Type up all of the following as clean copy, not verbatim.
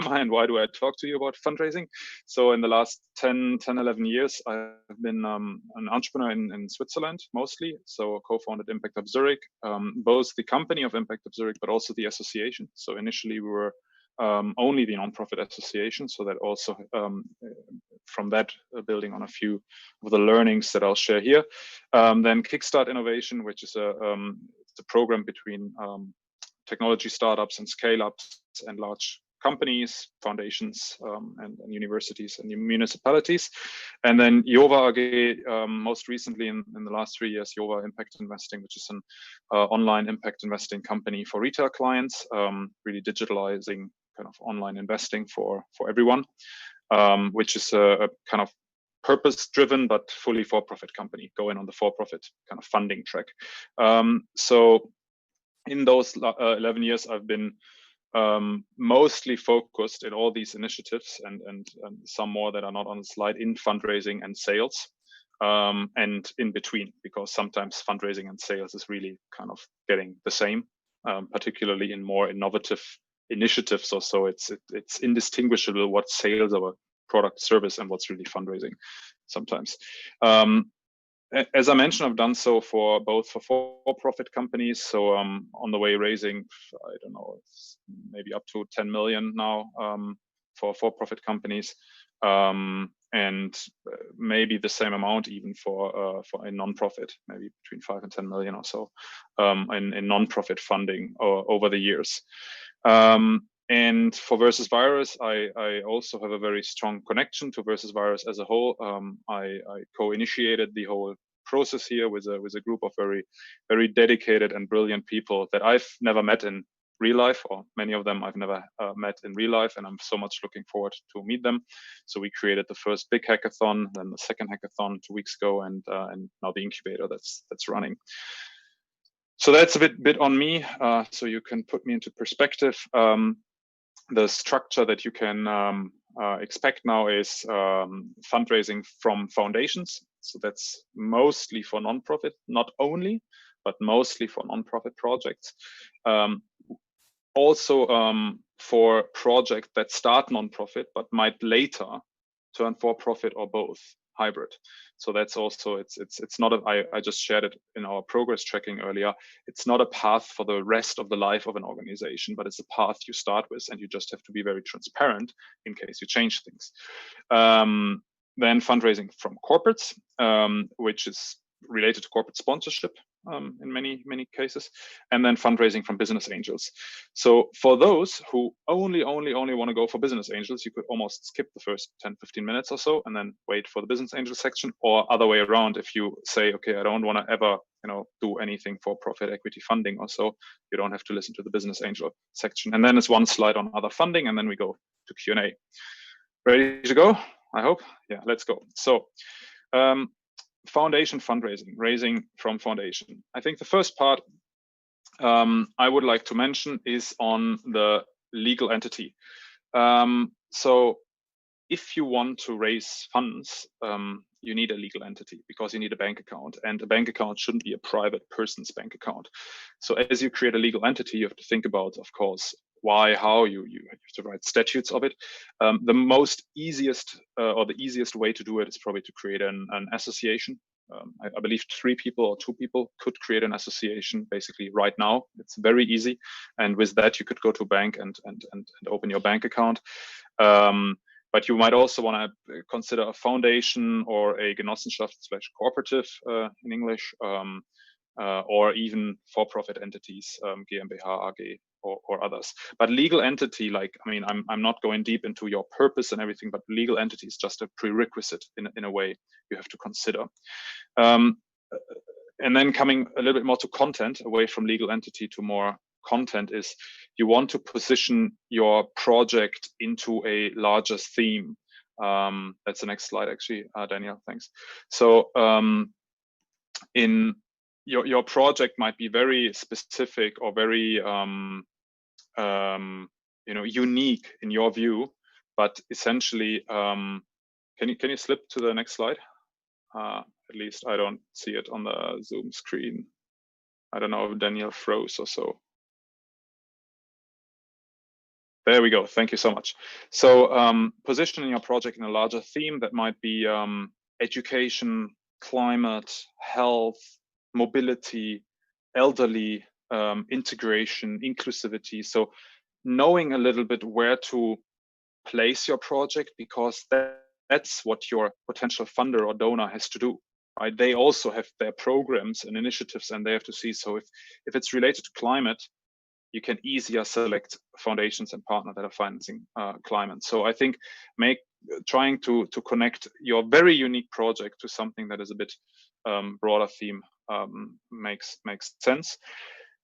am I and why do I talk to you about fundraising? So in the last 11 years, I've been an entrepreneur in Switzerland mostly. So co-founded Impact Hub Zurich, both the company of Impact Hub Zurich, but also the association. So initially we were only the nonprofit association. So that also from that building on a few of the learnings that I'll share here. Then Kickstart Innovation, which is it's a program between technology startups and scale-ups and large companies, foundations, and universities and municipalities. And then Jova AG, most recently in the last 3 years, Jova Impact Investing, which is an online impact investing company for retail clients, really digitalizing kind of online investing for everyone, which is a kind of purpose-driven but fully for-profit company going on the for-profit kind of funding track. So in those 11 years, I've been mostly focused in all these initiatives and some more that are not on the slide in fundraising and sales, and in between, because sometimes fundraising and sales is really kind of getting the same, particularly in more innovative initiatives or so. It's indistinguishable what sales of a product service and what's really fundraising sometimes. As I mentioned, I've done so for both for-profit companies. So on the way raising, I don't know, maybe up to 10 million now for-profit companies, and maybe the same amount even for a non-profit, maybe between 5 and 10 million or so in non-profit funding over the years. And for Versus Virus, I also have a very strong connection to Versus Virus as a whole. I co-initiated the whole process here with a group of very dedicated and brilliant people that I've never met in real life, or many of them I've never met in real life, and I'm so much looking forward to meet them. So we created the first big hackathon, then the second hackathon 2 weeks ago, and now the incubator that's running. So that's a bit on me, so you can put me into perspective. The structure that you can expect now is fundraising from foundations. So that's mostly for nonprofit, not only, but mostly for nonprofit projects. Also for projects that start nonprofit, but might later turn for profit or both, hybrid. So that's also, it's not I just shared it in our progress tracking earlier. It's not a path for the rest of the life of an organization, but it's a path you start with, and you just have to be very transparent in case you change things. Then fundraising from corporates, which is related to corporate sponsorship in many cases, and then fundraising from business angels. So for those who only want to go for business angels, you could almost skip the first 10-15 minutes or so and then wait for the business angel section, or other way around. If you say, okay, I don't want to ever do anything for profit equity funding or so, you don't have to listen to the business angel section. And then it's one slide on other funding, and then we go to Q&A. Ready to go? I hope. Yeah, let's go. So foundation fundraising, raising from foundation. I think the first part I would like to mention is on the legal entity. So if you want to raise funds, you need a legal entity because you need a bank account, and a bank account shouldn't be a private person's bank account. So as you create a legal entity, you have to think about, of course, why, how, you have to write statutes of it. The most easiest or the easiest way to do it is probably to create an association. I believe 3 people or 2 people could create an association basically right now. It's very easy. And with that, you could go to a bank and open your bank account. But you might also want to consider a foundation or a Genossenschaft/cooperative in English, or even for-profit entities, GmbH, AG, or others. But legal entity, like, I mean, I'm not going deep into your purpose and everything, but legal entity is just a prerequisite in a way you have to consider. And then coming a little bit more to content, away from legal entity to more content, is you want to position your project into a larger theme. That's the next slide, actually, Daniel, thanks. So in your project might be very specific or very unique in your view, but essentially, can you slip to the next slide? At least I don't see it on the Zoom screen. I don't know if Daniel froze or so. There we go. Thank you so much. So positioning your project in a larger theme that might be education, climate, health, mobility, elderly, integration, inclusivity. So knowing a little bit where to place your project, because that's what your potential funder or donor has to do, right? They also have their programs and initiatives, and they have to see. So if it's related to climate, you can easier select foundations and partner that are financing climate. So I think trying to connect your very unique project to something that is a bit broader theme makes sense.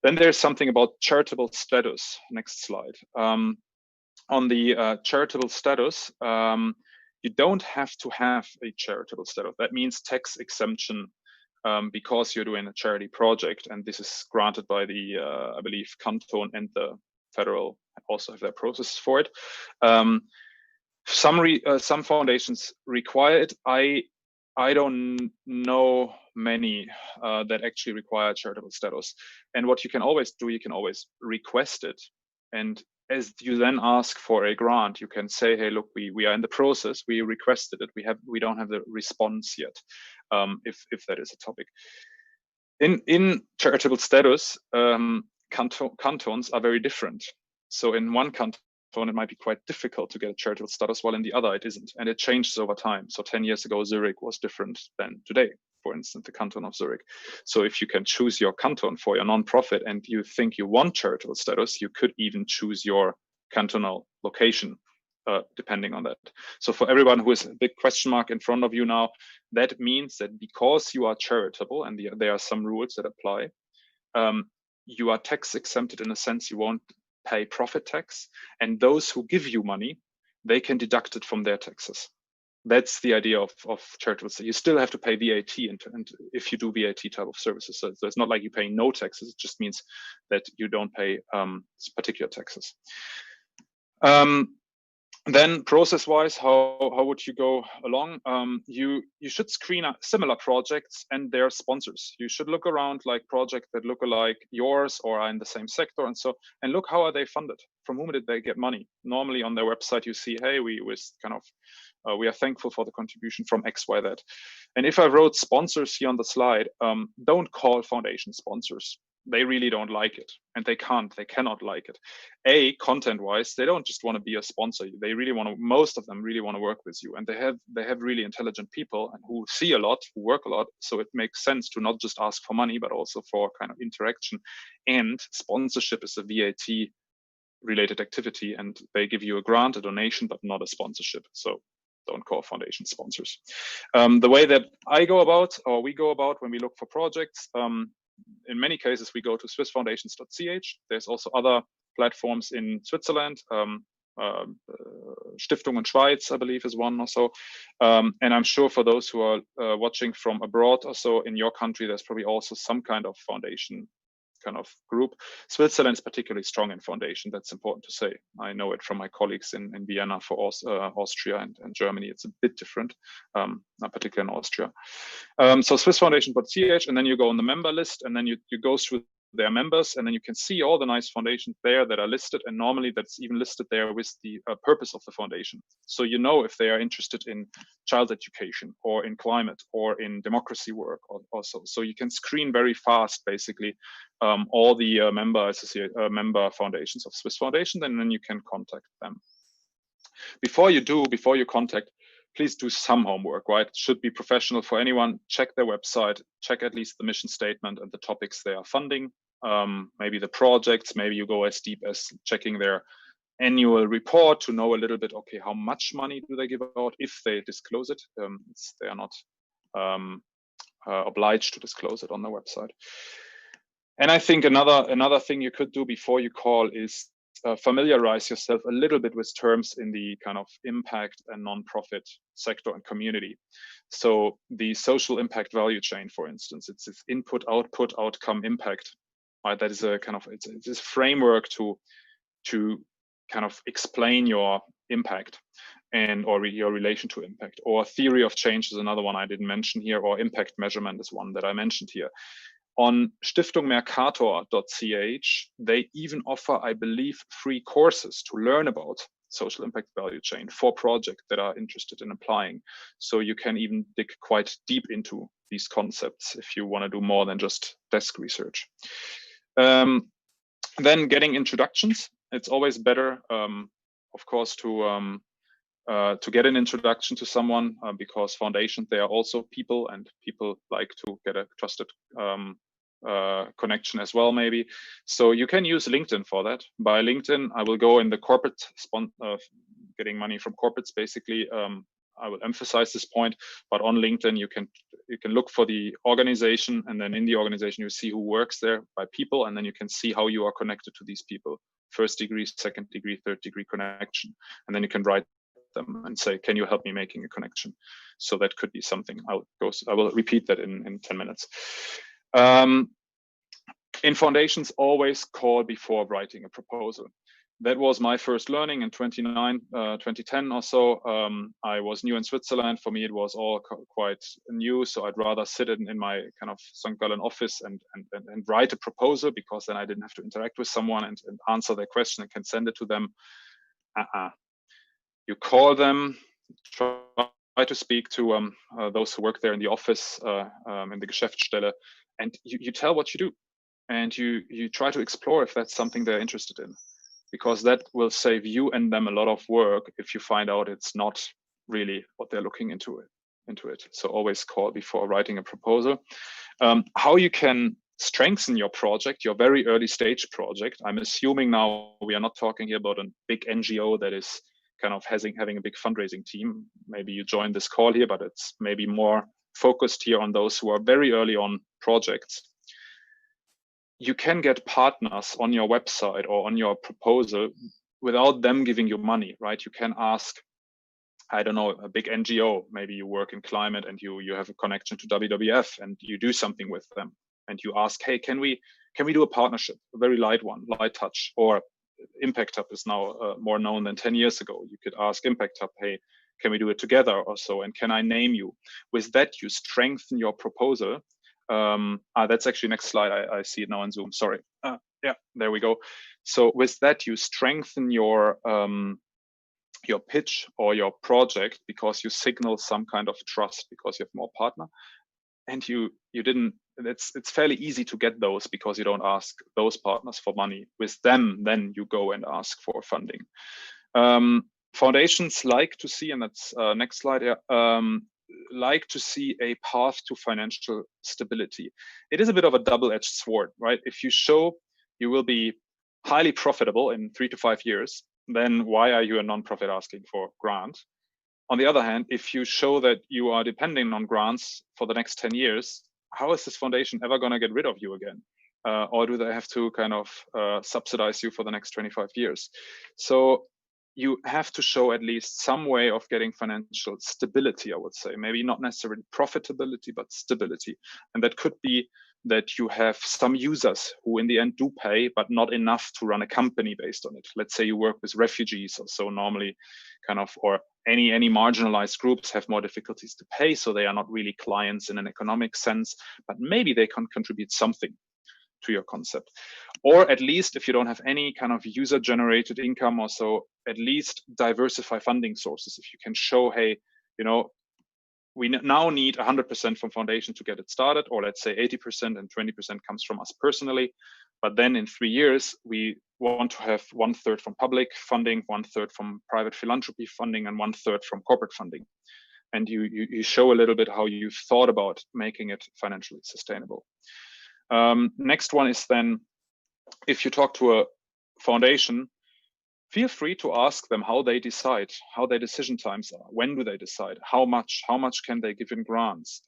Then there's something about charitable status. Next slide. On the charitable status, you don't have to have a charitable status. That means tax exemption because you're doing a charity project, and this is granted by the, I believe, canton and the federal also have their process for it. Some foundations require it. I don't know many that actually require charitable status. And what you can always do, you can always request it. And as you then ask for a grant, you can say, hey, look, we are in the process, we requested it, we don't have the response yet, if that is a topic. In charitable status, cantons are very different. So in one canton, it might be quite difficult to get a charitable status, while in the other it isn't. And it changes over time. So 10 years ago, Zurich was different than today, for instance, the canton of Zurich. So if you can choose your canton for your nonprofit and you think you want charitable status, you could even choose your cantonal location, depending on that. So for everyone who is a big question mark in front of you now, that means that because you are charitable, and there are some rules that apply, you are tax exempted in a sense. You won't pay profit tax, and those who give you money, they can deduct it from their taxes. That's the idea of charitable. So you still have to pay VAT, and if you do VAT type of services, so it's not like you pay no taxes. It just means that you don't pay particular taxes. Then process-wise, how would you go along? You should screen similar projects and their sponsors. You should look around like projects that look like yours or are in the same sector, and look, how are they funded? From whom did they get money? Normally on their website you see, hey, we are thankful for the contribution from XYZ. And if I wrote sponsors here on the slide, don't call foundation sponsors. They really don't like it, and they cannot like it. Content-wise, they don't just want to be a sponsor. They really want to. Most of them really want to work with you, and they have really intelligent people and who see a lot, who work a lot. So it makes sense to not just ask for money, but also for kind of interaction. And sponsorship is a VAT related activity, and they give you a grant, a donation, but not a sponsorship. So don't call foundation sponsors. The way that we go about when we look for projects, in many cases, we go to swissfoundations.ch. There's also other platforms in Switzerland. Stiftungen Schweiz, I believe, is one or so. And I'm sure for those who are watching from abroad or so in your country, there's probably also some kind of foundation kind of group. Switzerland is particularly strong in foundation. That's important to say. I know it from my colleagues in Vienna for Austria and Germany. It's a bit different, particularly in Austria. So swissfoundation.ch, and then you go on the member list, and then you go through their members, and then you can see all the nice foundations there that are listed, and normally that's even listed there with the purpose of the foundation. So you know if they are interested in child education or in climate or in democracy work also. So you can screen very fast, basically, all the member foundations of Swiss Foundation, and then you can contact them. Before you contact, please do some homework, right? It should be professional for anyone. Check their website, check at least the mission statement and the topics they are funding, maybe the projects, maybe you go as deep as checking their annual report to know a little bit, okay, how much money do they give out if they disclose it? They are not obliged to disclose it on their website. And I think another thing you could do before you call is familiarize yourself a little bit with terms in the kind of impact and nonprofit sector and community. So the social impact value chain, for instance, it's input, output, outcome, impact. Right? That is a kind of it's a framework to kind of explain your impact or your relation to impact. Or theory of change is another one I didn't mention here, or impact measurement is one that I mentioned here. On stiftungmercator.ch, they even offer, I believe, free courses to learn about social impact value chain for projects that are interested in applying. So you can even dig quite deep into these concepts if you want to do more than just desk research. Then getting introductions. It's always better, of course, to get an introduction to someone because foundations, they are also people, and people like to get a trusted connection as well, maybe. So you can use LinkedIn for that. By LinkedIn, I will go in the corporate getting money from corporates, basically. I will emphasize this point, but on LinkedIn, you can look for the organization, and then in the organization, you see who works there by people, and then you can see how you are connected to these people. First degree, second degree, third degree connection. And then you can write them and say, can you help me making a connection? So that could be something. I will repeat that in 10 minutes. In foundations, always call before writing a proposal. That was my first learning in 2010 or so. I was new in Switzerland. For me, it was all quite new. So I'd rather sit in my kind of St. Gallen office and write a proposal, because then I didn't have to interact with someone and answer their question and can send it to them. You call them, try to speak to those who work there in the office, in the Geschäftsstelle, and you tell what you do. And you try to explore if that's something they're interested in, because that will save you and them a lot of work if you find out it's not really what they're looking into it. So always call before writing a proposal. How you can strengthen your project, your very early stage project. I'm assuming now we are not talking here about a big NGO that is kind of having a big fundraising team. Maybe you join this call here, but it's maybe more focused here on those who are very early on projects. You can get partners on your website or on your proposal without them giving you money, right? You can ask, I don't know, a big NGO, maybe you work in climate and you have a connection to WWF and you do something with them. And you ask, hey, can we do a partnership, a very light one, light touch, or Impact Hub is now more known than 10 years ago. You could ask Impact Hub, hey, can we do it together or so? And can I name you? With that, you strengthen your proposal. That's actually next slide. I see it now on Zoom. Sorry. Yeah, there we go. So with that, you strengthen your pitch or your project, because you signal some kind of trust, because you have more partner, and you didn't. It's fairly easy to get those because you don't ask those partners for money. With them, then you go and ask for funding. Foundations like to see, and that's next slide here. Like to see a path to financial stability. It is a bit of a double-edged sword, right? If you show you will be highly profitable in 3 to 5 years, then why are you a non-profit asking for grant? On the other hand, if you show that you are depending on grants for the next 10 years, how is this foundation ever going to get rid of you again? Or do they have to kind of subsidize you for the next 25 years? So you have to show at least some way of getting financial stability, I would say. Maybe not necessarily profitability, but stability. And that could be that you have some users who in the end do pay, but not enough to run a company based on it. Let's say you work with refugees or so, normally kind of, or any marginalized groups have more difficulties to pay. So they are not really clients in an economic sense, but maybe they can contribute something to your concept. Or at least if you don't have any kind of user generated income or so, at least diversify funding sources. If you can show, hey, you know, we now need 100% from foundation to get it started, or let's say 80% and 20% comes from us personally. But then in 3 years, we want to have 1/3 from public funding, 1/3 from private philanthropy funding, and 1/3 from corporate funding. And you show a little bit how you've thought about making it financially sustainable. Next one is then, if you talk to a foundation, feel free to ask them how they decide, how their decision times are. When do they decide? How much can they give in grants?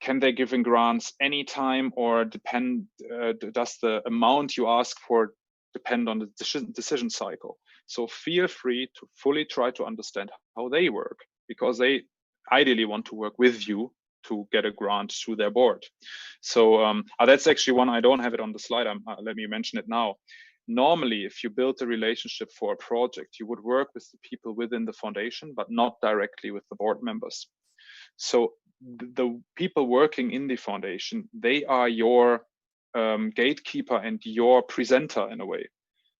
Can they give in grants anytime, or depend? Does the amount you ask for depend on the decision cycle? So feel free to fully try to understand how they work, because they ideally want to work with you to get a grant through their board. So that's actually one, I don't have it on the slide. Let me mention it now. Normally, if you build a relationship for a project, you would work with the people within the foundation, but not directly with the board members. So the people working in the foundation, they are your gatekeeper and your presenter in a way.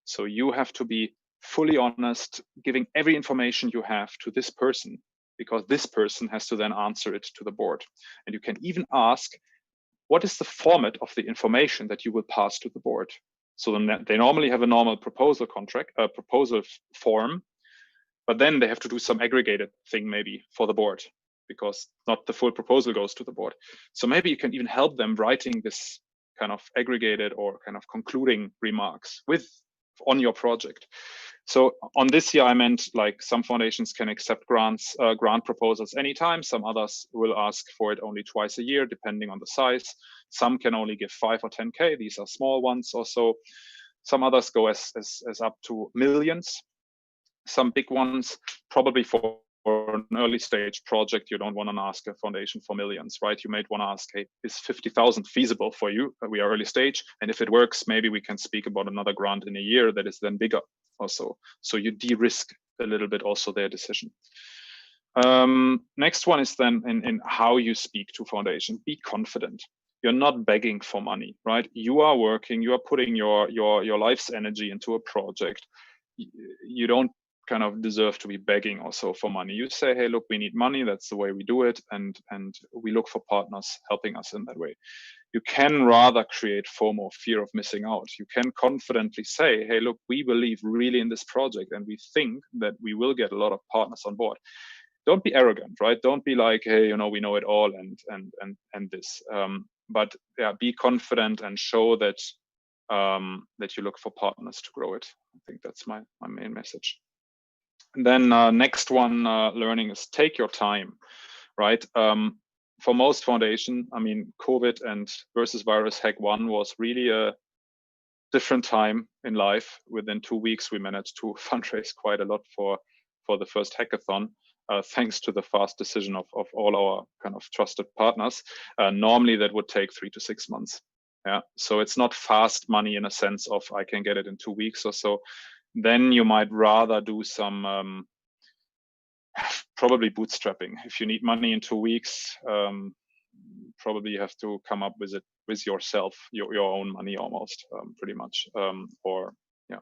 So you have to be fully honest, giving every information you have to this person, because this person has to then answer it to the board. And you can even ask, what is the format of the information that you will pass to the board? So then they normally have a normal proposal proposal form, but then they have to do some aggregated thing maybe for the board, because not the full proposal goes to the board. So maybe you can even help them writing this kind of aggregated or kind of concluding remarks on your project. So on this here, I meant like some foundations can accept grant proposals anytime. Some others will ask for it only twice a year, depending on the size. Some can only give 5 or 10K. These are small ones or so. Some others go as up to millions. Some big ones, probably for an early stage project, you don't want to ask a foundation for millions, right? You might want to ask, hey, is 50,000 feasible for you? We are early stage. And if it works, maybe we can speak about another grant in a year that is then bigger also. So you de-risk a little bit also their decision. Next one is then in how you speak to foundation. Be confident. You're not begging for money, right? You are working, you are putting your life's energy into a project. You don't kind of deserve to be begging also for money. You say, hey, look, we need money. That's the way we do it. And we look for partners helping us in that way. You can rather create FOMO, fear of missing out. You can confidently say, hey, look, we believe really in this project and we think that we will get a lot of partners on board. Don't be arrogant, right? Don't be like, hey, you know, we know it all and this. But yeah, be confident and show that that you look for partners to grow it. I think that's my main message. And then next one learning is take your time, right? For most foundation, I mean, COVID and versus virus hack 1 was really a different time in life. Within 2 weeks, we managed to fundraise quite a lot for the first hackathon, thanks to the fast decision of all our kind of trusted partners. Normally, that would take 3 to 6 months. Yeah, so it's not fast money in a sense of I can get it in 2 weeks or so. Then you might rather do some probably bootstrapping. If you need money in 2 weeks, probably you have to come up with it with yourself, your own money almost, pretty much. Or yeah.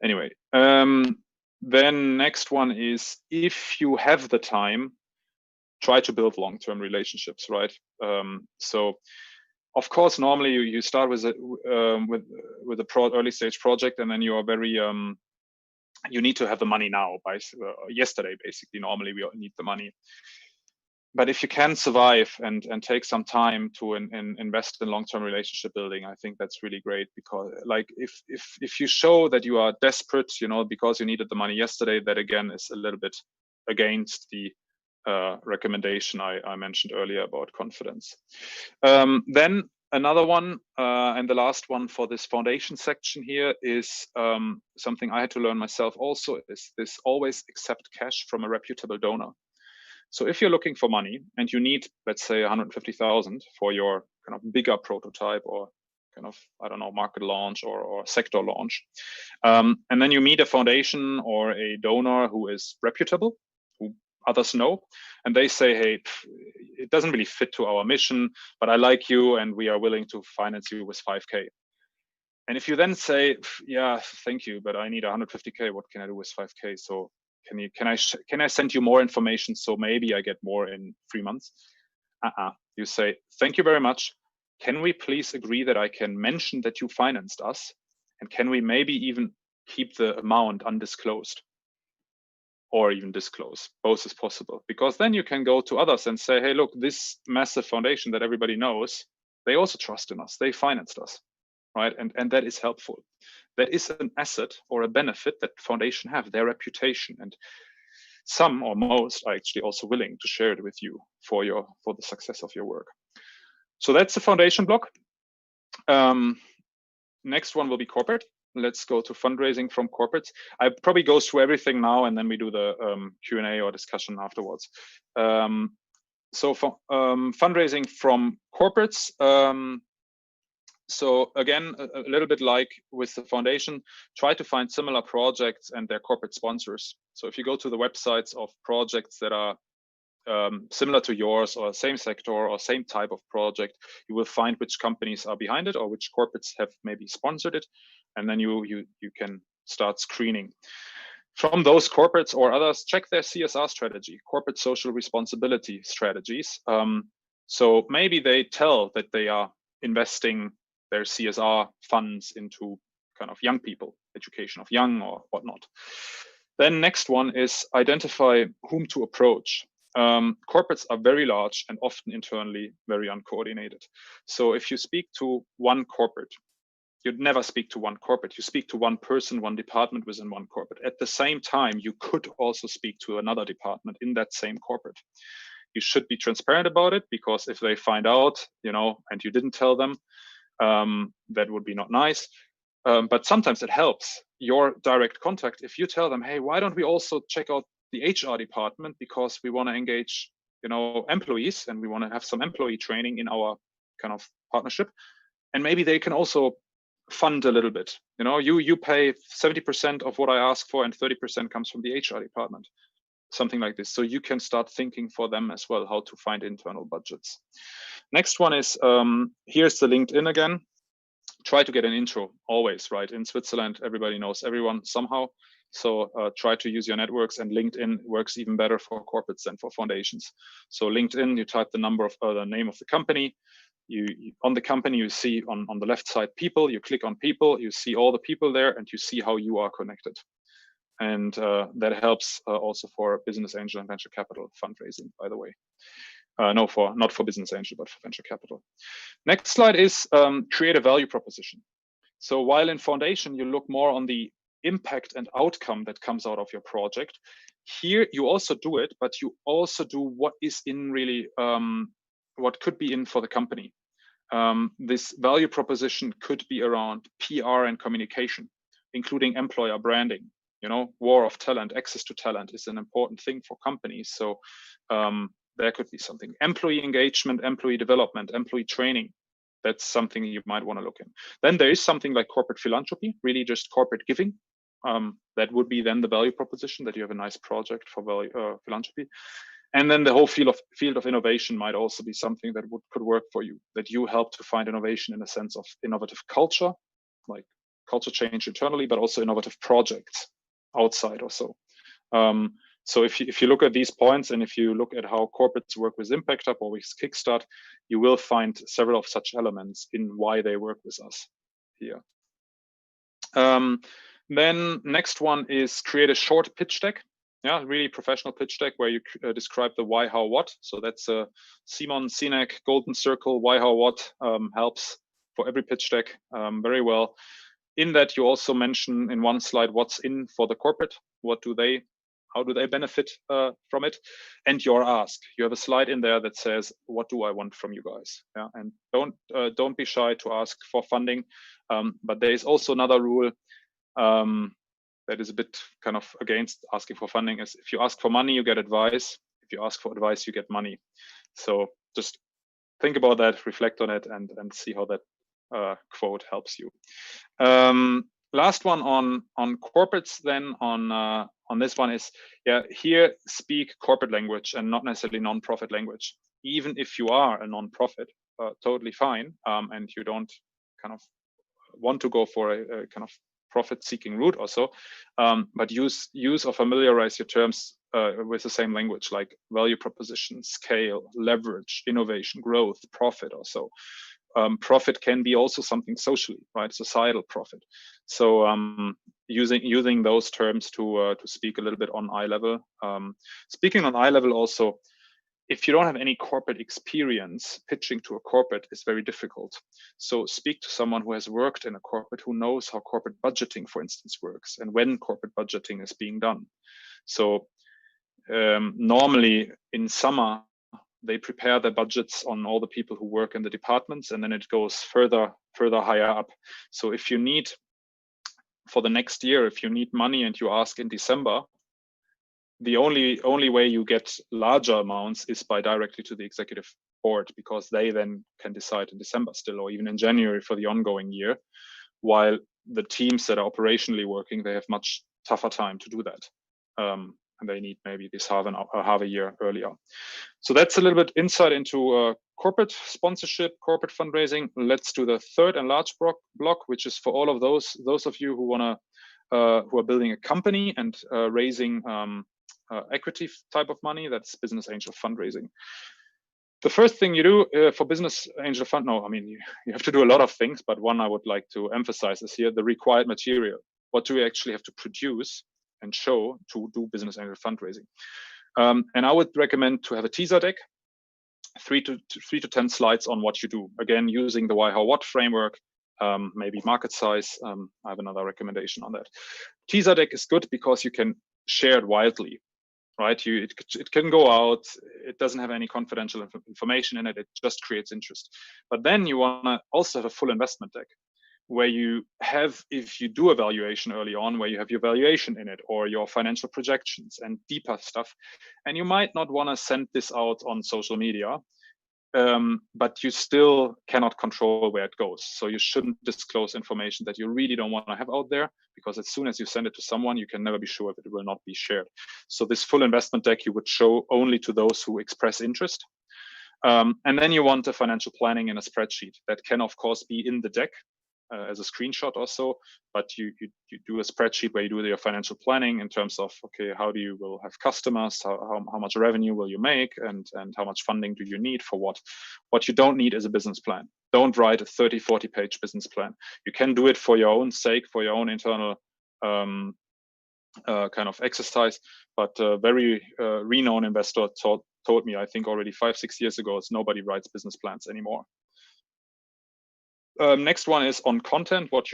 Anyway, then next one is if you have the time, try to build long-term relationships, right? So of course, normally you start with a early stage project, and then you are very you need to have the money now by yesterday. Basically, normally we need the money. But if you can survive and take some time to invest in long-term relationship building, I think that's really great, because like if you show that you are desperate, you know, because you needed the money yesterday, that again is a little bit against the recommendation I mentioned earlier about confidence. Then another one, and the last one for this foundation section here is something I had to learn myself also, is this: always accept cash from a reputable donor. So if you're looking for money and you need, let's say, 150,000 for your kind of bigger prototype or kind of, I don't know, market launch or sector launch, and then you meet a foundation or a donor who is reputable, who others know, and they say, hey, it doesn't really fit to our mission, but I like you and we are willing to finance you with 5K. And if you then say, yeah, thank you, but I need 150K, what can I do with 5K? So can I send you more information so maybe I get more in 3 months? You say, thank you very much. Can we please agree that I can mention that you financed us? And can we maybe even keep the amount undisclosed? Or even disclose? Both is possible, because then you can go to others and say, hey, look, this massive foundation that everybody knows, they also trust in us. They financed us, right? And that is helpful. That is an asset or a benefit that foundation have, their reputation. And some or most are actually also willing to share it with you for the success of your work. So that's the foundation block. Next one will be corporate. Let's go to fundraising from corporates. I probably go through everything now, and then we do the Q&A or discussion afterwards. So for fundraising from corporates, so again, a little bit like with the foundation, try to find similar projects and their corporate sponsors. So if you go to the websites of projects that are similar to yours, or same sector or same type of project, you will find which companies are behind it or which corporates have maybe sponsored it, and then you can start screening. From those corporates or others, check their CSR strategy, corporate social responsibility strategies. So maybe they tell that they are investing their CSR funds into kind of young people, education of young or whatnot. Then next one is identify whom to approach. Corporates are very large and often internally very uncoordinated. So if you speak to one corporate, you'd never speak to one corporate. You speak to one person, one department within one corporate. At the same time, you could also speak to another department in that same corporate. You should be transparent about it, because if they find out, and you didn't tell them, that would be not nice. But sometimes it helps your direct contact if you tell them, hey, why don't we also check out the HR department, because we want to engage, employees, and we want to have some employee training in our kind of partnership. And maybe they can also fund a little bit. You pay 70% of what I ask for, and 30% comes from the HR department, something like this. So you can start thinking for them as well how to find internal budgets. Next one is, here's the LinkedIn again. Try to get an intro always, right? In Switzerland, everybody knows everyone somehow. So try to use your networks, and LinkedIn works even better for corporates than for foundations. So LinkedIn, you type the name of the company. You on the company, you see on the left side people, you click on people, you see all the people there, and you see how you are connected. And that helps also for business angel and venture capital fundraising, by the way. Not for business angel, but for venture capital. Next slide is create a value proposition. So while in foundation, you look more on the impact and outcome that comes out of your project, here you also do it, but you also do what is in really, what could be in for the company. This value proposition could be around PR and communication, including employer branding. War of talent, access to talent is an important thing for companies. So there could be something. Employee engagement, employee development, employee training. That's something you might want to look in. Then there is something like corporate philanthropy, really just corporate giving. That would be then the value proposition, that you have a nice project for philanthropy. And then the whole field of innovation might also be something that could work for you, that you help to find innovation in a sense of innovative culture, like culture change internally, but also innovative projects outside or so. So if you look at these points, and if you look at how corporates work with Impact Hub or with Kickstart, you will find several of such elements in why they work with us here. Then next one is create a short pitch deck. Yeah, really professional pitch deck where you describe the why, how, what. So that's a Simon Sinek golden circle, why, how, what, helps for every pitch deck very well. In that, you also mention in one slide what's in for the corporate. How do they benefit from it? And your ask. You have a slide in there that says, what do I want from you guys? Yeah, and don't be shy to ask for funding. But there is also another rule that is a bit kind of against asking for funding, is if you ask for money, you get advice. If you ask for advice, you get money. So just think about that, reflect on it, and see how that quote helps you. Last one on corporates then on this one is, here speak corporate language and not necessarily non-profit language. Even if you are a non-profit, totally fine, and you don't kind of want to go for a kind of profit-seeking route or so, but use or familiarize your terms with the same language, like value proposition, scale, leverage, innovation, growth, profit or so. Profit can be also something socially, right? Societal profit. So using those terms to speak a little bit on eye level. Speaking on eye level also, if you don't have any corporate experience, pitching to a corporate is very difficult. So speak to someone who has worked in a corporate, who knows how corporate budgeting, for instance, works, and when corporate budgeting is being done. So normally in summer, they prepare their budgets on all the people who work in the departments, and then it goes further higher up. So if you need, for the next year, if you need money and you ask in December, the only way you get larger amounts is by directly to the executive board, because they then can decide in December still, or even in January for the ongoing year, while the teams that are operationally working, they have much tougher time to do that. and they need maybe this half a year earlier. So that's a little bit insight into corporate sponsorship, corporate fundraising. Let's do the third and large block, which is for all of those of you who wanna who are building a company and raising equity type of money. That's business angel fundraising. The first thing you do for business angel fund, no, I mean, you have to do a lot of things, but one I would like to emphasize is here the required material. What do we actually have to produce and show to do business angel fundraising? And I would recommend to have a teaser deck, 3 to 10 slides on what you do. Again, using the why, how, what framework, maybe market size. I have another recommendation on that. Teaser deck is good because you can share it widely. Right, it can go out. It doesn't have any confidential information in it. It just creates interest. But then you want to also have a full investment deck, where you have, if you do a valuation early on, where you have your valuation in it or your financial projections and deeper stuff. And you might not want to send this out on social media, but you still cannot control where it goes. So you shouldn't disclose information that you really don't want to have out there, because as soon as you send it to someone, you can never be sure that it will not be shared. So this full investment deck you would show only to those who express interest. And then you want a financial planning in a spreadsheet that can, of course, be in the deck as a screenshot or so, but you do a spreadsheet where you do your financial planning in terms of, okay, how do you will have customers, how much revenue will you make, and how much funding do you need for what. What you don't need is a business plan. Don't write a 30-40 page business plan. You can do it for your own sake, for your own internal kind of exercise, but a very renowned investor told me, I think already 5-6 years ago, it's nobody writes business plans anymore. Next one is on content. What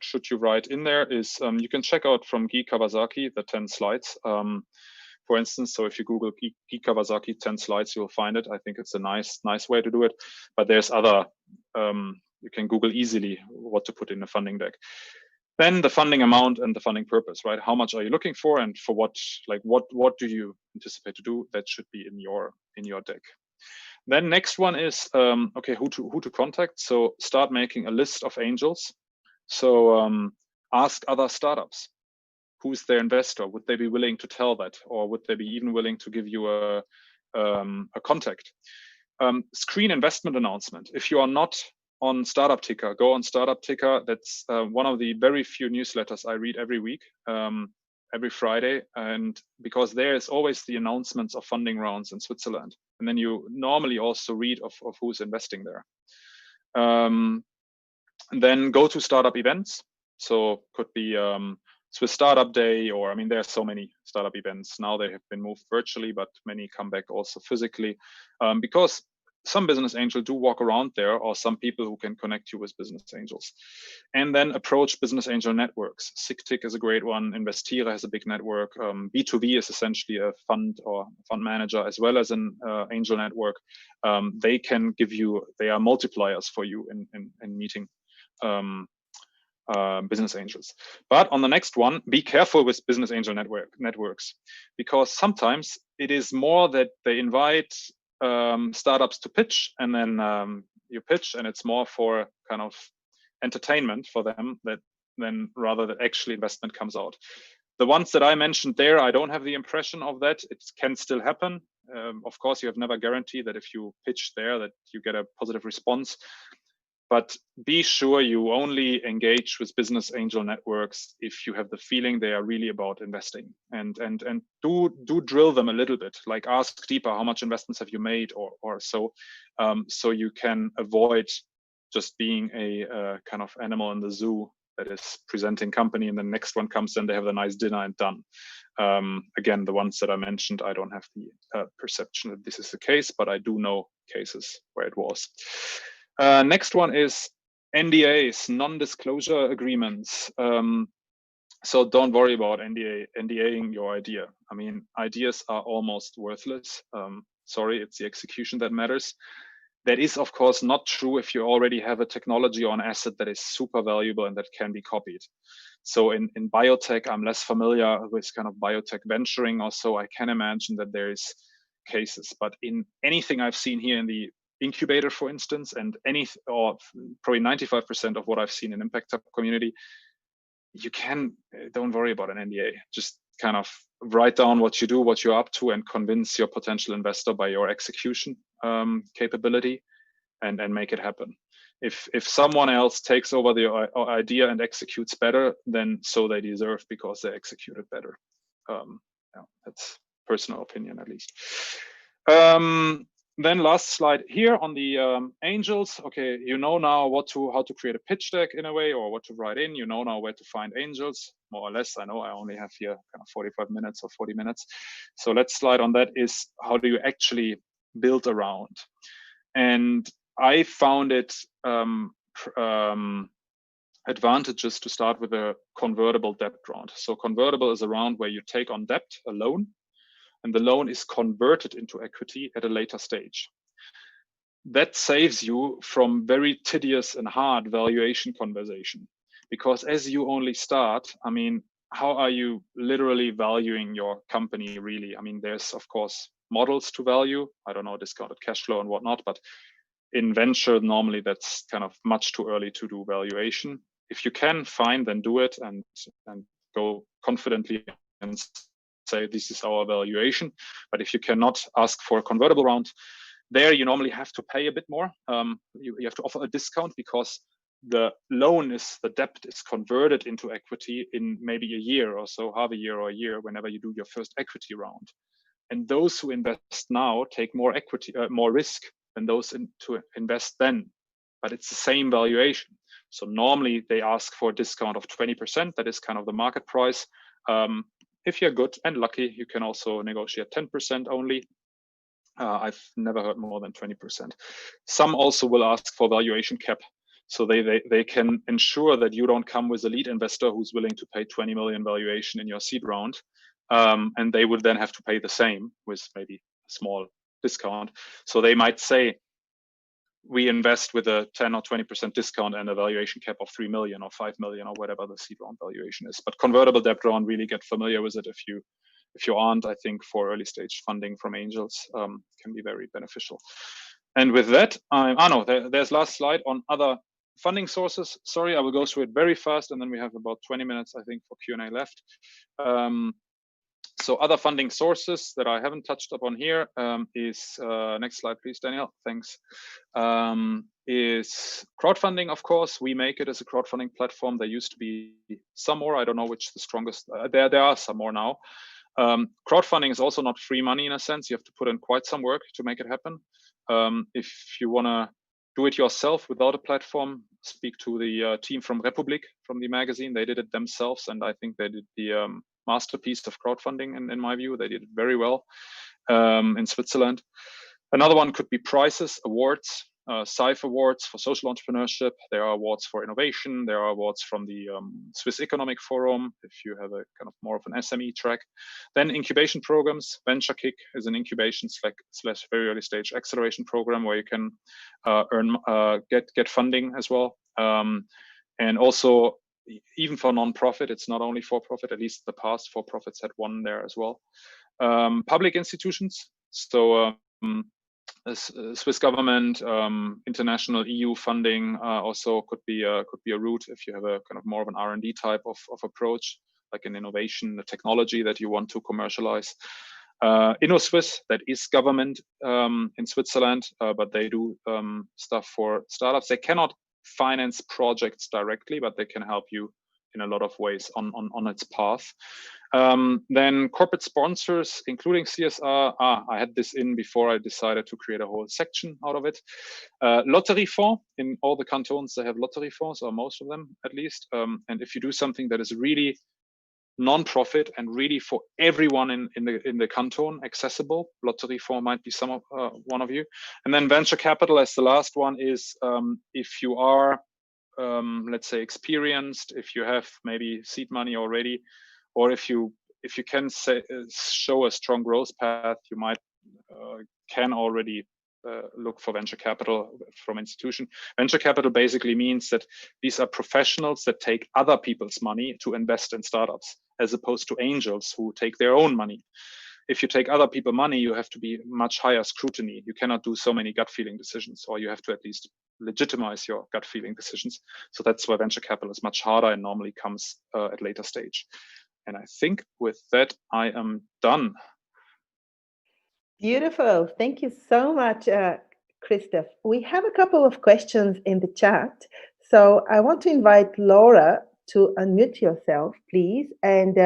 should you write in there is you can check out from Guy Kawasaki the 10 slides. For instance, so if you Google Guy Kawasaki 10 slides, you'll find it. I think it's a nice way to do it. But there's other. You can Google easily what to put in a funding deck. Then the funding amount and the funding purpose, right? How much are you looking for, and for what? Like what do you anticipate to do? That should be in your deck. Then next one is, okay, who to contact. So start making a list of angels. So ask other startups, who's their investor? Would they be willing to tell that? Or would they be even willing to give you a contact? Screen investment announcement. If you are not on Startup Ticker, go on Startup Ticker. That's one of the very few newsletters I read every week. Every Friday, and because there is always the announcements of funding rounds in Switzerland, and then you normally also read of who's investing there. And then go to startup events. So could be Swiss Startup Day, or I mean, there are so many startup events now. They have been moved virtually, but many come back also physically, because some business angels do walk around there, or some people who can connect you with business angels. And then approach business angel networks. SIGTIC is a great one. Investiere has a big network. B2B is essentially a fund or fund manager as well as an angel network. They can give you, they are multipliers for you in meeting business angels. But on the next one, be careful with business angel networks, because sometimes it is more that they invite startups to pitch, and then you pitch, and it's more for kind of entertainment for them than rather that actually investment comes out. The ones that I mentioned there, I don't have the impression of that. It can still happen. Of course, you have never guaranteed that if you pitch there that you get a positive response. But be sure you only engage with business angel networks if you have the feeling they are really about investing, and do drill them a little bit, like ask deeper, how much investments have you made, or so, so you can avoid just being a kind of animal in the zoo that is presenting company, and the next one comes and they have a nice dinner and done. Again, the ones that I mentioned, I don't have the perception that this is the case, but I do know cases where it was. Next one is NDAs, non-disclosure agreements. So don't worry about NDAing your idea. I mean, ideas are almost worthless. Sorry, it's the execution that matters. That is, of course, not true if you already have a technology or an asset that is super valuable and that can be copied. So in biotech, I'm less familiar with kind of biotech venturing or so. I can imagine that there is cases, but in anything I've seen here in the Incubator, for instance, and or probably 95% of what I've seen in Impact Hub community, you don't worry about an NDA. Just kind of write down what you do, what you're up to, and convince your potential investor by your execution capability, and make it happen. If someone else takes over the idea and executes better, then so they deserve, because they executed better. Yeah, that's personal opinion, at least. Then last slide here on the angels. Okay, you know now how to create a pitch deck in a way, or what to write in. You know now where to find angels, more or less. I know I only have here kind of 45 minutes or 40 minutes. So let's slide on that is, how do you actually build a round? And I found it advantageous to start with a convertible debt round. So convertible is a round where you take on debt, a loan, and the loan is converted into equity at a later stage. That saves you from very tedious and hard valuation conversation, because as you only start, I mean, how are you literally valuing your company really? I mean, there's of course models to value, I don't know, discounted cash flow and whatnot, but in venture, normally that's kind of much too early to do valuation. If you can, fine, then do it, and go confidently and say, this is our valuation. But if you cannot, ask for a convertible round. There you normally have to pay a bit more. You have to offer a discount, because the loan the debt is converted into equity in maybe a year or so, half a year or a year, whenever you do your first equity round. And those who invest now take more equity, more risk than those to invest then, but it's the same valuation. So normally they ask for a discount of 20%. That is kind of the market price. If you're good and lucky, you can also negotiate 10% only. I've never heard more than 20%. Some also will ask for valuation cap. So they can ensure that you don't come with a lead investor who's willing to pay 20 million valuation in your seed round. And they would then have to pay the same with maybe a small discount. So they might say, we invest with a 10 or 20% discount and a valuation cap of 3 million or 5 million or whatever the seed round valuation is. But convertible debt round, really get familiar with it if you aren't. I think for early stage funding from angels can be very beneficial. And with that, there's last slide on other funding sources. Sorry, I will go through it very fast, and then we have about 20 minutes, I think, for Q&A left. So other funding sources that I haven't touched upon here is, next slide, please, Daniel, thanks, is crowdfunding, of course. We make it as a crowdfunding platform. There used to be some more, I don't know which the strongest, there are some more now. Crowdfunding is also not free money in a sense. You have to put in quite some work to make it happen. If you want to do it yourself without a platform, speak to the team from Republik, from the magazine. They did it themselves, and I think they did the masterpiece of crowdfunding in my view. They did it very well in Switzerland. Another one could be prizes, awards, SIFE awards for social entrepreneurship. There are awards for innovation. There are awards from the Swiss Economic Forum, if you have a kind of more of an SME track. Then incubation programs. Venture Kick is an incubation slash very early stage acceleration program where you can get funding as well. And also, even for non-profit, it's not only for profit. At least the past for profits had one there as well. Public institutions. So Swiss government, international EU funding also could be a route if you have a kind of more of an R&D type of approach, like an innovation, a technology that you want to commercialize. InnoSwiss, that is government in Switzerland, but they do stuff for startups. They cannot finance projects directly, but they can help you in a lot of ways on its path. Then corporate sponsors, including CSR. I had this in before I decided to create a whole section out of it. Lottery fonds, in all the cantons, they have lottery fonds, or most of them at least. And if you do something that is really non-profit and really for everyone in the canton accessible, lottery fond might be one of you. And then venture capital as the last one is if you are let's say experienced, if you have maybe seed money already, or if you can show a strong growth path, you might can already look for venture capital from institution. Venture capital basically means that these are professionals that take other people's money to invest in startups, as opposed to angels who take their own money. If you take other people's money, you have to be much higher scrutiny. You cannot do so many gut feeling decisions, or you have to at least legitimize your gut feeling decisions. So that's why venture capital is much harder and normally comes at later stage. And I think with that, I am done. Beautiful. Thank you so much, Christoph. We have a couple of questions in the chat. So I want to invite Laura to unmute yourself, please, and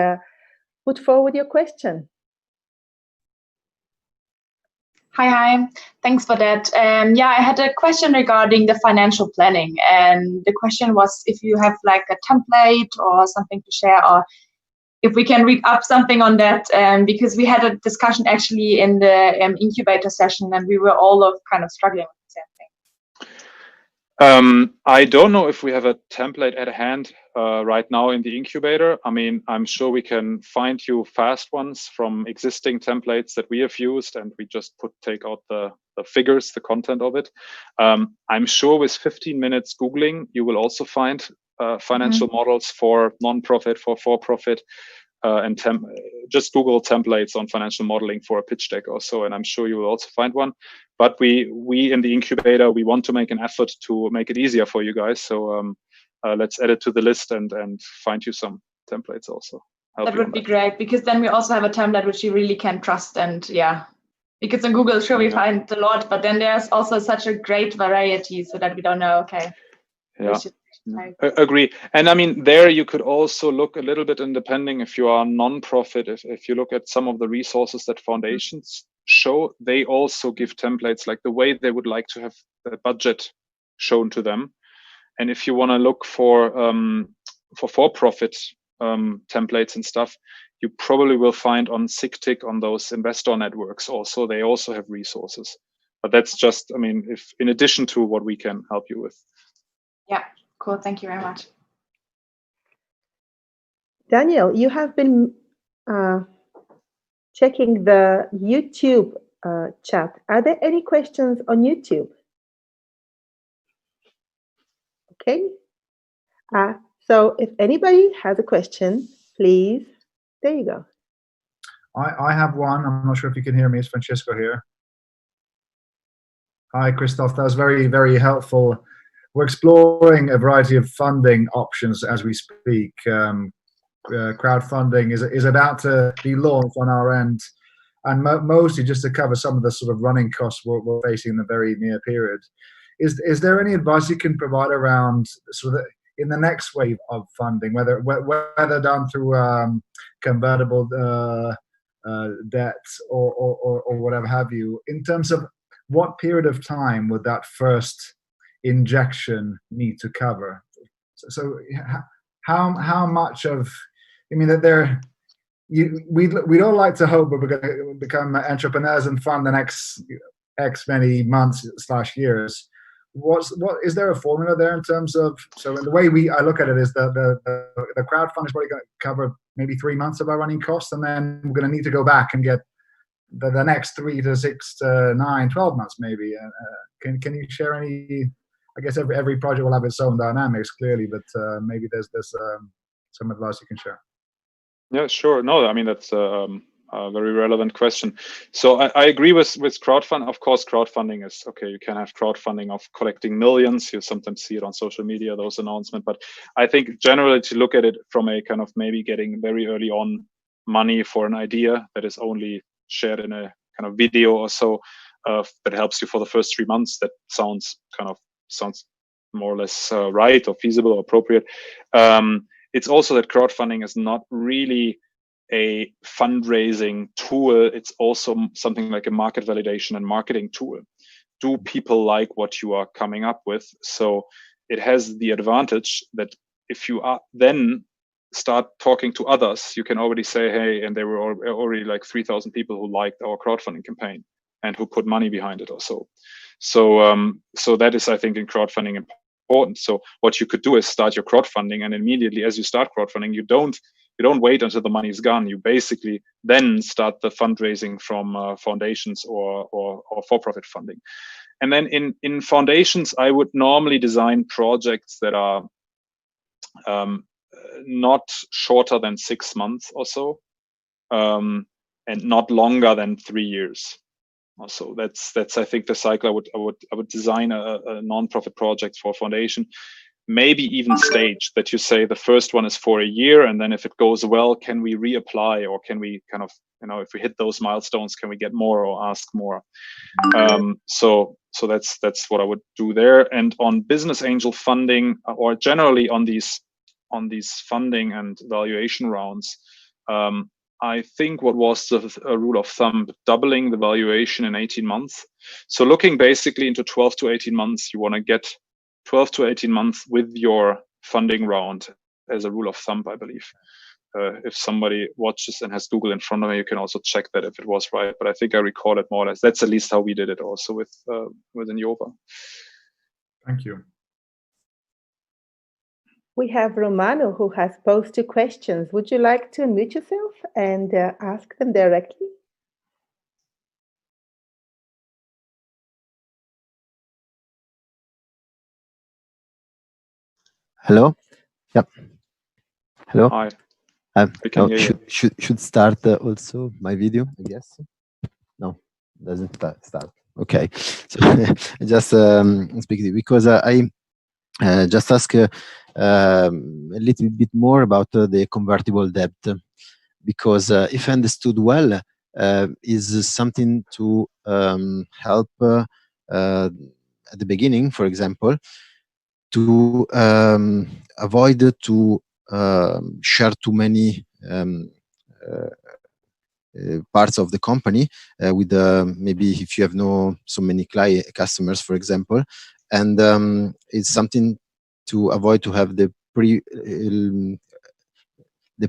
put forward your question. Hi. Thanks for that. Yeah, I had a question regarding the financial planning. And the question was if you have like a template or something to share, or if we can read up something on that, because we had a discussion actually in the incubator session, and we were all kind of struggling with the same thing. I don't know if we have a template at hand right now in the incubator. I mean, I'm sure we can find you fast ones from existing templates that we have used, and we just take out the figures, the content of it. I'm sure with 15 minutes Googling, you will also find financial models for non-profit, for profit, and just Google templates on financial modeling for a pitch deck or so, and I'm sure you will also find one. But we in the incubator, we want to make an effort to make it easier for you guys. So let's add it to the list and find you some templates also. That would be great, because then we also have a template which you really can trust. And yeah, because on Google, sure, we find a lot, but then there's also such a great variety so that we don't know, okay. Yeah. Agree. And I mean, there you could also look a little bit in, depending if you are non-profit, if you look at some of the resources that foundations show, they also give templates like the way they would like to have the budget shown to them. And if you want to look for-profit templates and stuff, you probably will find on SIGTIC, on those investor networks also, they also have resources. But that's just, I mean, if in addition to what we can help you with. Yeah. Cool. Thank you very much. Daniel, you have been checking the YouTube chat. Are there any questions on YouTube? Okay. So if anybody has a question, please, there you go. I have one. I'm not sure if you can hear me. It's Francisco here. Hi, Christoph. That was very, very helpful. We're exploring a variety of funding options as we speak. Crowdfunding is about to be launched on our end, and mostly just to cover some of the sort of running costs we're facing in the very near period. Is there any advice you can provide around sort of in the next wave of funding, whether done through convertible debt or whatever have you, in terms of what period of time would that first injection need to cover? So how much of, I mean, that we don't like to hope we're going to become entrepreneurs and fund the next X many months / years. What is there a formula there in terms of, so the way I look at it is that the crowdfund is probably going to cover maybe 3 months of our running costs, and then we're going to need to go back and get the next 3 to 6 to 9, 12 months maybe. Can you share any? I guess every project will have its own dynamics, clearly, but maybe there's some advice you can share. Yeah, sure. No, I mean, that's a very relevant question. So I agree with crowdfunding. Of course, crowdfunding is okay. You can have crowdfunding of collecting millions. You sometimes see it on social media, those announcements. But I think generally to look at it from a kind of maybe getting very early on money for an idea that is only shared in a kind of video or so that helps you for the first 3 months. That sounds more or less right or feasible or appropriate. It's also that crowdfunding is not really a fundraising tool. It's also something like a market validation and marketing tool. Do people like what you are coming up with? So it has the advantage that if you are then start talking to others, you can already say, hey, and there were already like 3,000 people who liked our crowdfunding campaign and who put money behind it or so. So that is, I think, in crowdfunding important. So what you could do is start your crowdfunding, and immediately as you start crowdfunding, you don't wait until the money is gone. You basically then start the fundraising from foundations or for-profit funding. And then in foundations, I would normally design projects that are not shorter than 6 months or so, and not longer than 3 years. So that's I think the cycle I would design a non-profit project for foundation. maybe even stage that you say the first one is for a year, and then if it goes well, can we reapply, or can we kind of, if we hit those milestones, can we get more or ask more? So that's what I would do there. And on business angel funding, or generally on these funding and valuation rounds, I think what was a rule of thumb, doubling the valuation in 18 months. So looking basically into 12 to 18 months, you want to get 12 to 18 months with your funding round as a rule of thumb, I believe. If somebody watches and has Google in front of me, you can also check that if it was right. But I think I recall it more or less. That's at least how we did it also with Incubator. Thank you. We have Romano who has posed 2 questions. Would you like to unmute yourself and ask them directly? Hello. Yep. Hello. Hi. We can should start also my video, I guess. No, doesn't start. Okay. So I just speak because I just ask a little bit more about the convertible debt, because if I understood well, is something to help at the beginning, for example, to avoid to share too many parts of the company with maybe if you have so many customers, for example, and it's something to avoid to have the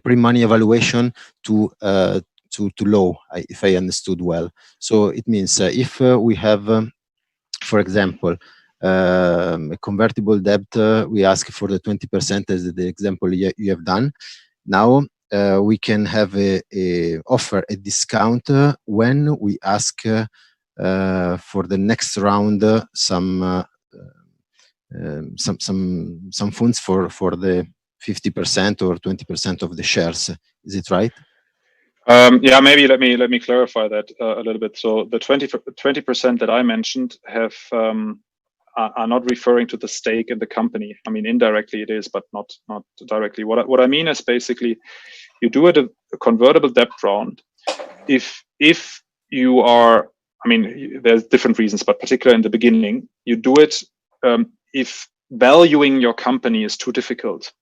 pre-money evaluation too low, if I understood well. So it means if we have, for example, a convertible debt, we ask for the 20% as the example you have done. Now we can have offer a discount when we ask for the next round some funds for the 50% or 20% of the shares. Is it right? Yeah, maybe let me clarify that a little bit. So the 20% that I mentioned are not referring to the stake in the company. I mean, indirectly it is, but not directly. What I mean is basically, you do a convertible debt round if you are, I mean, there's different reasons, but particularly in the beginning, you do it if valuing your company is too difficult,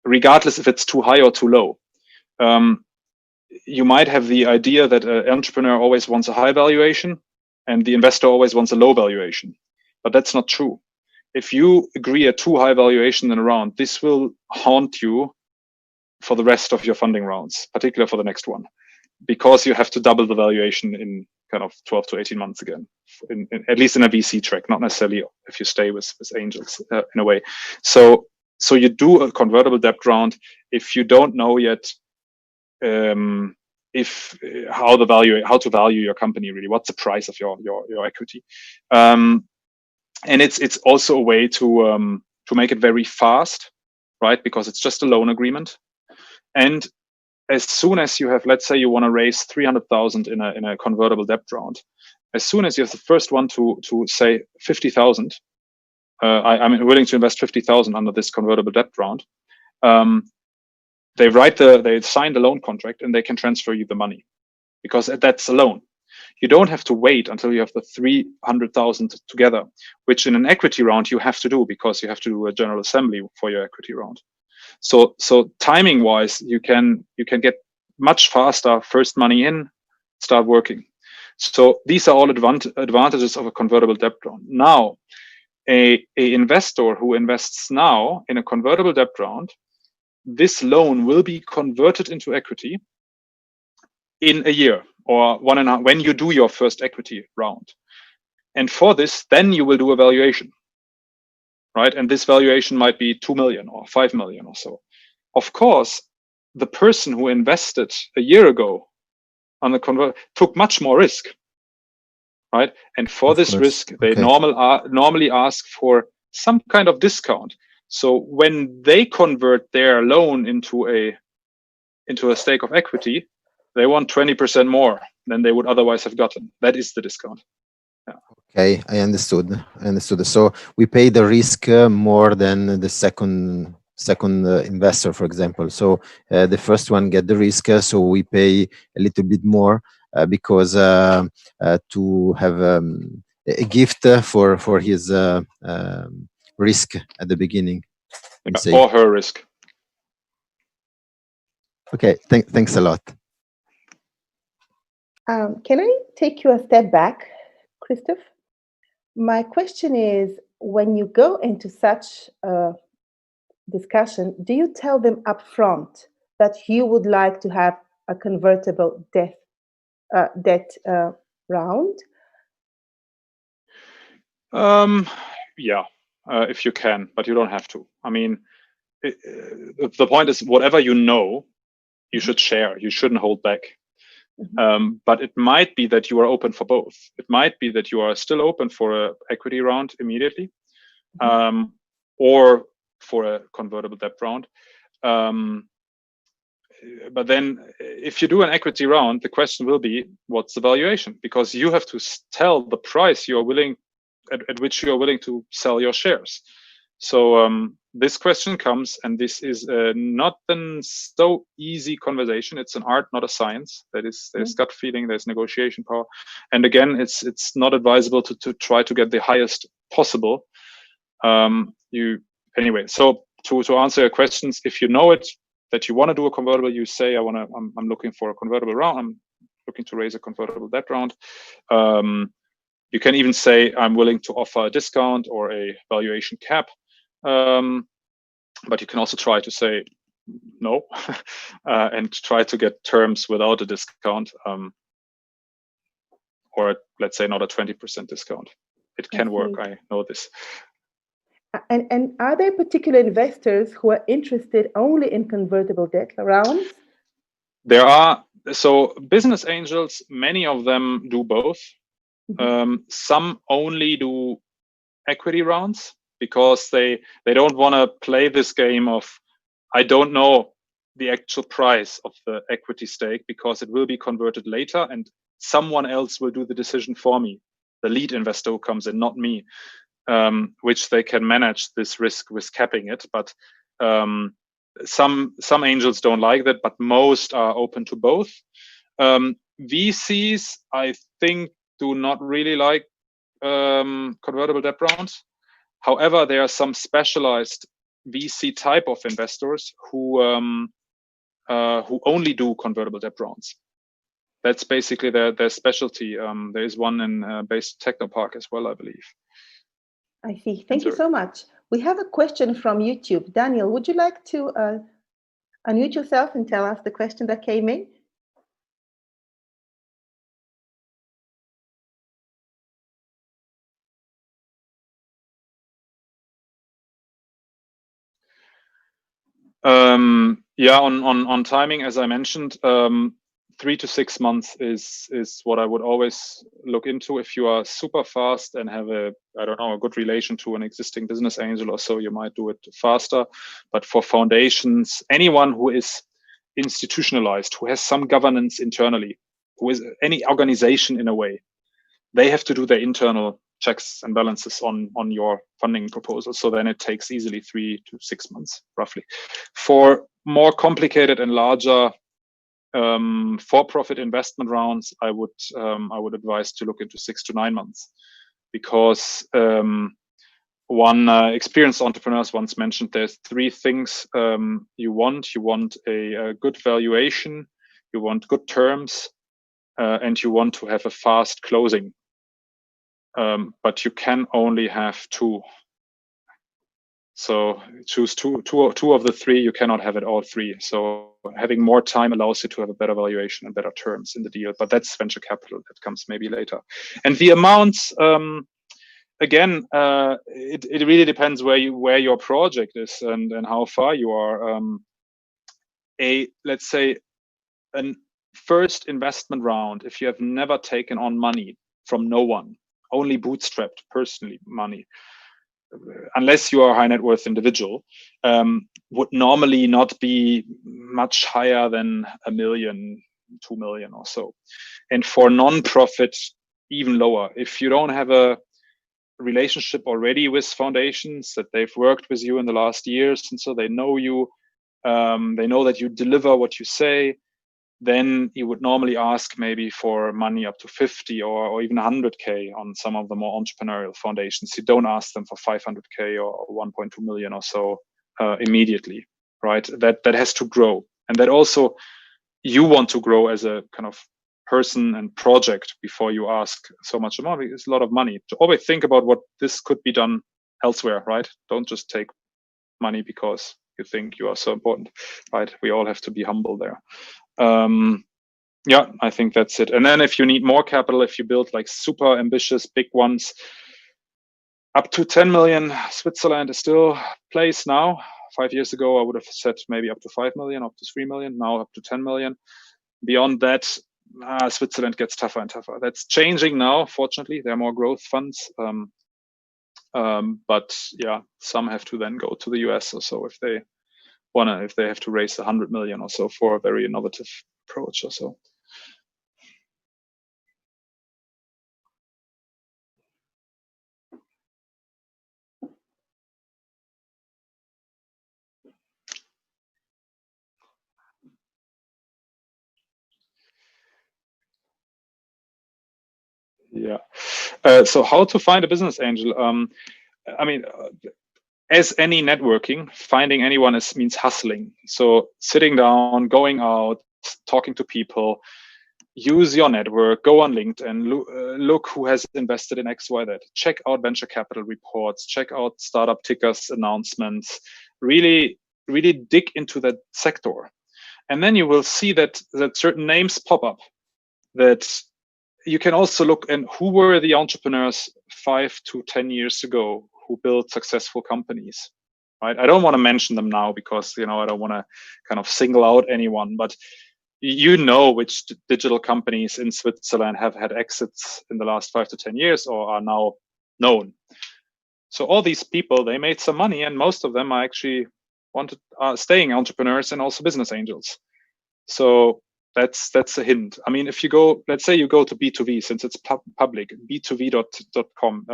regardless if it's too high or too low. You might have the idea that an entrepreneur always wants a high valuation and the investor always wants a low valuation, but that's not true. If you agree a too high valuation in a round, this will haunt you for the rest of your funding rounds, particularly for the next one, because you have to double the valuation in kind of 12 to 18 months again, at least in a VC track, not necessarily if you stay with angels in a way. So you do a convertible debt round if you don't know yet how to value your company, really. What's the price of your equity? And it's also a way to make it very fast, right? Because it's just a loan agreement. And as soon as you have, let's say you want to raise 300,000 in a convertible debt round, as soon as you have the first one to say 50,000, I'm willing to invest 50,000 under this convertible debt round. They sign the loan contract and they can transfer you the money, because that's a loan. You don't have to wait until you have the 300,000 together, which in an equity round you have to do, because you have to do a general assembly for your equity round. So timing wise, you can get much faster first money in, start working. So these are all advantages of a convertible debt round. Now, a investor who invests now in a convertible debt round, this loan will be converted into equity in a year or 1.5 when you do your first equity round. And for this, then you will do a valuation, right? And this valuation might be 2 million or 5 million or so. Of course, the person who invested a year ago on the convert took much more risk, right? And for this risk, they normally ask for some kind of discount. So when they convert their loan into a stake of equity, they want 20% more than they would otherwise have gotten. That is the discount. Yeah. Okay, I understood. So we pay the risk more than the second investor, for example. So the first one get the risk, so we pay a little bit more because to have a gift for his risk at the beginning. Or her risk. Okay, thanks a lot. Can I take you a step back, Christoph? My question is, when you go into such a discussion, do you tell them upfront that you would like to have a convertible debt round? Yeah, if you can, but you don't have to. I mean, the point is, whatever you know, you should share. You shouldn't hold back. But it might be that you are open for both. It might be that you are still open for an equity round immediately, or for a convertible debt round. But then if you do an equity round, the question will be, what's the valuation? Because you have to tell the price you are willing, at which you are willing to sell your shares. So this question comes, and this is not an so easy conversation. It's an art, not a science. There's gut feeling, there's negotiation power. And again, it's not advisable to try to get the highest possible. Anyway, so to answer your questions, if you know it, that you want to do a convertible, you say, I'm looking for a convertible round. I'm looking to raise a convertible debt round. You can even say, I'm willing to offer a discount or a valuation cap. But you can also try to say no, and try to get terms without a discount, or let's say not a 20% discount. It can work. I know this. And are there particular investors who are interested only in convertible debt rounds? There are. So business angels, many of them do both. Some only do equity rounds because they don't want to play this game of, I don't know the actual price of the equity stake because it will be converted later and someone else will do the decision for me. The lead investor who comes in, not me. Which they can manage this risk with capping it, but some angels don't like that, but most are open to both. VCs, I think, do not really like convertible debt rounds. However, there are some specialized VC type of investors who only do convertible debt rounds. That's basically their specialty. There is one in based Technopark as well, I believe. I see. Thank you so much. We have a question from YouTube. Daniel, would you like to unmute yourself and tell us the question that came in? Yeah, on timing, as I mentioned, 3 to 6 months is what I would always look into. If you are super fast and have a good relation to an existing business angel or so, you might do it faster. But for foundations, anyone who is institutionalized, who has some governance internally, who is any organization in a way, they have to do their internal checks and balances on your funding proposal. So then it takes easily 3 to 6 months, roughly. For more complicated and larger for-profit investment rounds, I would advise to look into 6 to 9 months, because one experienced entrepreneur once mentioned there's 3 things you want. You want a good valuation, you want good terms, and you want to have a fast closing. But you can only have 2. So choose two of the 3. You cannot have it all 3. So having more time allows you to have a better valuation and better terms in the deal. But that's venture capital. That comes maybe later. And the amounts, again, it really depends where your project is and how far you are. Let's say an first investment round, if you have never taken on money from no one, only bootstrapped personally money, unless you are a high net worth individual, would normally not be much higher than 1 million, 2 million or so. And for non-profit even lower. If you don't have a relationship already with foundations, that they've worked with you in the last years, and so they know you, they know that you deliver what you say, then you would normally ask maybe for money up to 50 or even 100K on some of the more entrepreneurial foundations. You don't ask them for 500K or 1.2 million or so immediately, right? That has to grow, and that also you want to grow as a kind of person and project before you ask so much amount. It's a lot of money. To always think about what this could be done elsewhere, right? Don't just take money because you think you are so important, right? We all have to be humble there. Yeah, I think that's it. And then if you need more capital, if you build like super ambitious big ones, up to 10 million, Switzerland is still place now. 5 years ago, I would have said maybe up to 5 million, up to 3 million, now up to 10 million. Beyond that, Switzerland gets tougher and tougher. That's changing now, fortunately. There are more growth funds. But yeah, some have to then go to the US or so if they have to raise 100 million or so for a very innovative approach or so. Yeah. So how to find a business angel? I mean, as any networking, finding anyone means hustling. So sitting down, going out, talking to people, use your network, go on LinkedIn, look who has invested in X, Y, Z, check out venture capital reports, check out startup tickers announcements, really dig into that sector. And then you will see that certain names pop up. That you can also look at who were the entrepreneurs 5 to 10 years ago who built successful companies, right? I don't want to mention them now because, I don't want to kind of single out anyone, but you know which digital companies in Switzerland have had exits in the last 5 to 10 years or are now known. So all these people, they made some money, and most of them are actually staying entrepreneurs and also business angels. So that's a hint. I mean, if you go, let's say you go to B2V, since it's public, b2v.com,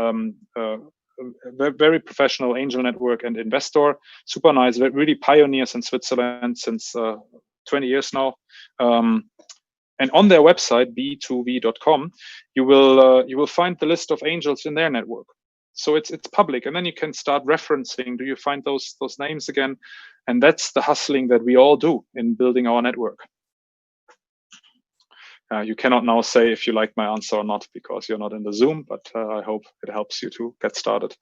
very professional angel network and investor, super nice, really pioneers in Switzerland since 20 years now. And on their website, b2v.com, you will find the list of angels in their network. So it's public, and then you can start referencing. Do you find those names again? And that's the hustling that we all do in building our network. You cannot now say if you like my answer or not because you're not in the Zoom, but I hope it helps you to get started.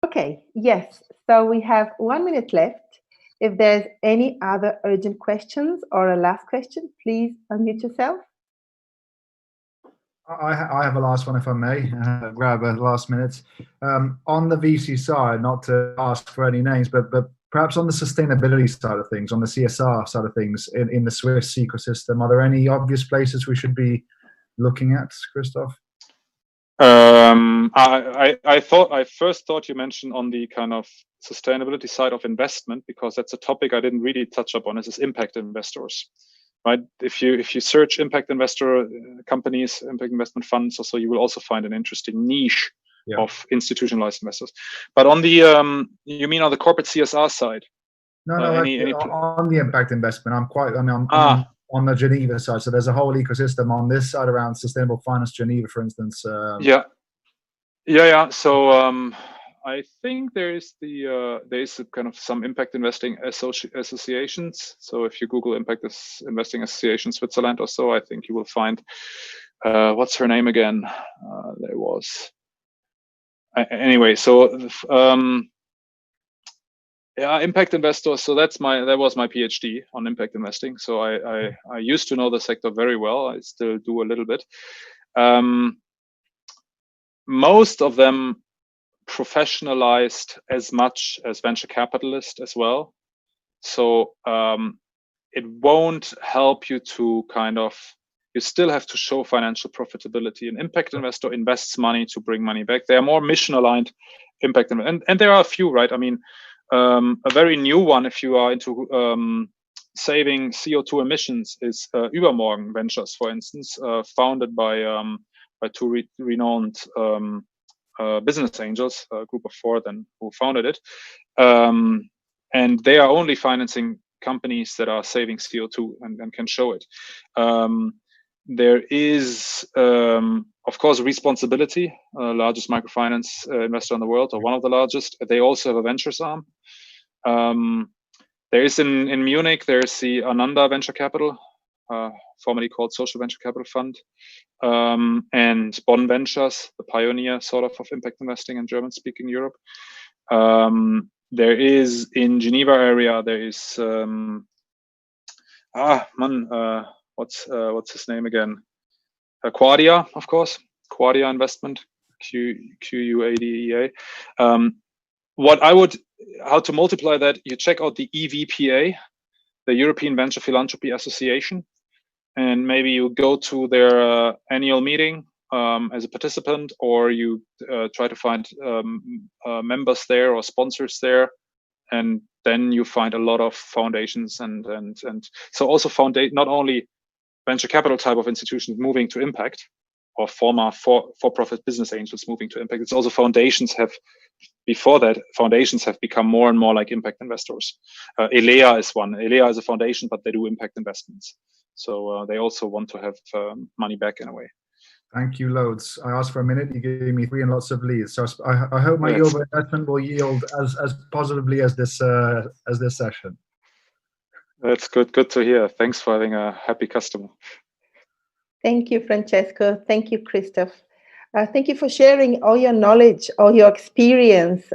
Okay, yes. So we have 1 minute left. If there's any other urgent questions or a last question, please unmute yourself. I have a last one, if I may, grab a last minute. On the VC side, not to ask for any names, but perhaps on the sustainability side of things, on the CSR side of things in the Swiss ecosystem, are there any obvious places we should be looking at, Christoph? I first thought you mentioned on the kind of sustainability side of investment, because that's a topic I didn't really touch upon, is impact investors. Right? If you search impact investor companies, impact investment funds, also you will also find an interesting niche of institutionalized investors. But on the you mean on the corporate CSR side? No, on the impact investment. I'm on the Geneva side, so there's a whole ecosystem on this side around sustainable finance Geneva, for instance. Yeah. So I think there is a kind of some impact investing associations. So if you Google Impact Investing Association Switzerland or so, I think you will find what's her name again? There was anyway. So impact investors. So that was my PhD on impact investing. So I used to know the sector very well. I still do a little bit. Most of them professionalized as much as venture capitalists as well. So it won't help you to you still have to show financial profitability. An impact investor invests money to bring money back. They are more mission aligned impact, and there are a few, right? I mean, A very new one, if you are into saving CO2 emissions, is Übermorgen Ventures, for instance, founded by two renowned business angels, a group of 4 then who founded it, and they are only financing companies that are saving CO2 and can show it. There is, of course, Responsibility, largest microfinance investor in the world, or one of the largest. They also have a ventures arm. There is in Munich, there's the Ananda Venture Capital, formerly called Social Venture Capital Fund, and Bonn Ventures, the pioneer sort of impact investing in German-speaking Europe. There is in Geneva area, there is what's his name again? Quadia, of course, Quadia Investment, QUADEA. How to multiply that? You check out the EVPA, the European Venture Philanthropy Association, and maybe you go to their annual meeting as a participant, or you try to find members there or sponsors there, and then you find a lot of foundations and so also not only venture capital type of institutions moving to impact, or former for-profit business angels moving to impact. It's also foundations have become more and more like impact investors. Elea is one. Elea is a foundation, but they do impact investments. So they also want to have money back in a way. Thank you loads. I asked for a minute, you gave me 3 and lots of leads. So I hope my yield investment will yield as positively as this session. That's good. Good to hear. Thanks for having a happy customer. Thank you, Francesco. Thank you, Christoph. Thank you for sharing all your knowledge, all your experience,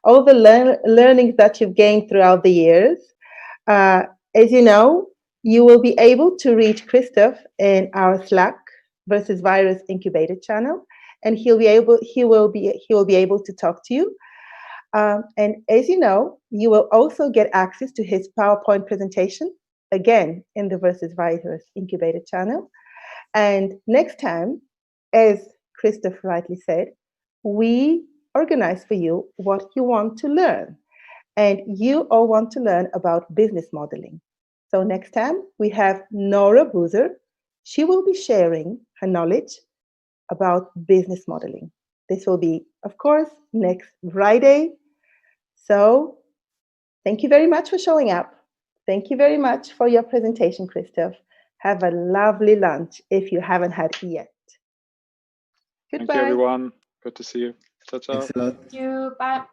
all the learnings that you've gained throughout the years. As you know, you will be able to reach Christoph in our Slack versus Virus Incubator channel, and he will be able to talk to you. And as you know, you will also get access to his PowerPoint presentation, again, in the Versus Virus Incubator channel. And next time, as Christoph rightly said, we organize for you what you want to learn. And you all want to learn about business modeling. So next time, we have Nora Boozer. She will be sharing her knowledge about business modeling. This will be, of course, next Friday. So thank you very much for showing up. Thank you very much for your presentation, Christoph. Have a lovely lunch if you haven't had it yet. Goodbye. Thank you, everyone. Good to see you. Ciao, ciao. Thanks a lot. Thank you. Bye.